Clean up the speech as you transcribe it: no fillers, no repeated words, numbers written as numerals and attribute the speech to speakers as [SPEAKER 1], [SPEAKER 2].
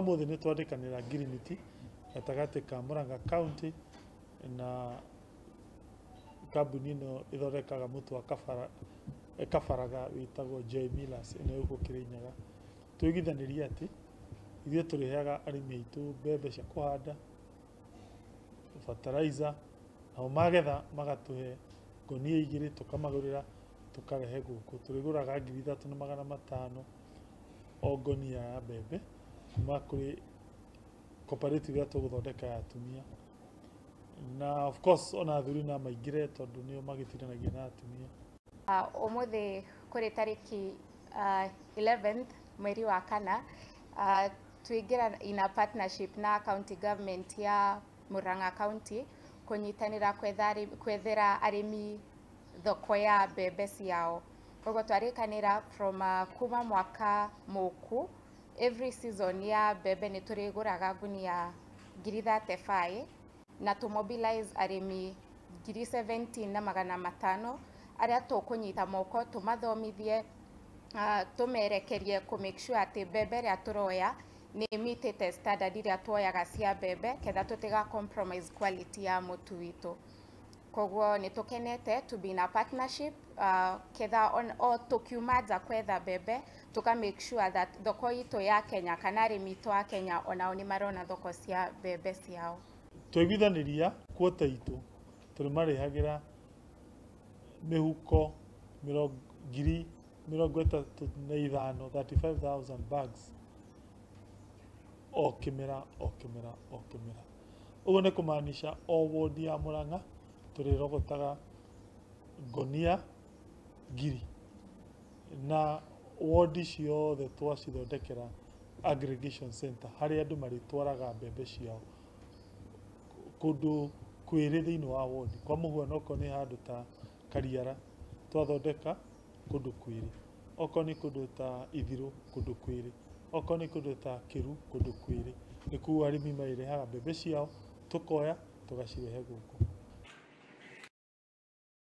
[SPEAKER 1] Ũmũthĩ nĩ twandĩkanĩra Ngirimiti Gatagati ka Murang'a Kaunti na kambuni ĩno ĩthondekaga mũtu wa kabaraga wĩtagwo Joy Millers ĩno ĩgũkũ Kirinyaga. Twĩgithanĩrie atĩ ithuĩ tũrĩheaga arĩmi aitũ mbembe cia kũhanda, fertilizer, nao magetha magatũhe ngũnia 2 tũkamagũrĩra tũkarehe gũkũ. Tũrĩgũraga 3,500 o ngũnia ya mbembe kuma kũrĩ cooperative ya tũgũthondeka ya atumia. Na of course ona athuri na maingĩre tondũ nĩo magĩtiranagia na atumia.
[SPEAKER 2] Ũmũthĩ kũrĩ tarĩki 11th mweri wa kana, twĩngĩra in a partnership na county government ya Murang'a County kũnyitanĩra kwethera arĩmi thoko ya mbembe ciao. Koguo twarĩkanĩra from kuma mwaka mũku, every season ya mbembe nĩ tũrĩgũraga ngunia 35,000 na tũmobilize arĩmi 17,500 arĩa tũkũnyita moko tũmathomithie, tũmerekerie kũ make sure atĩ mbembe ĩrĩa tũroya nĩ meetĩte standard iria tuoyaga cia mbembe ketha tũtiga compromise quality ya mũtu witũ. Koguo nĩ tũkenete to be in a partnership, ketha o tũkiuma nja kwetha mbembe tũka make sure that thoko itũ ya Kenya kana arĩmi itũ a Kenya onao nĩ marona thoko cia mbembe ciao.
[SPEAKER 1] Twĩgithanĩria quota itũ tũrĩmarĩhagĩra mĩhuko 35,000 bags o kĩmera. Ũguo nĩ kũmaanisha o wodi ya Murang'a tũrĩrogotaga ngũnia 1,000 na wodi ciothe twacithondekera aggregation center harĩa andũ marĩtwaraga mbembe ciao kũndũ kwĩrĩ thĩinĩ wa wodi. Kwa mũhuano okorwo nĩ handũ ta Kariara twathondeka kũndũ kwĩrĩ, okorwo nĩ kũndũ ta Ithirũ kũndũ kwĩrĩ, okorwo nĩ kũndũ ta Kĩru kũndũ kwĩrĩ. Nĩ kuga arĩmi marĩrehaga mbembe ciao tũkoya tũgacirehe gũkũ.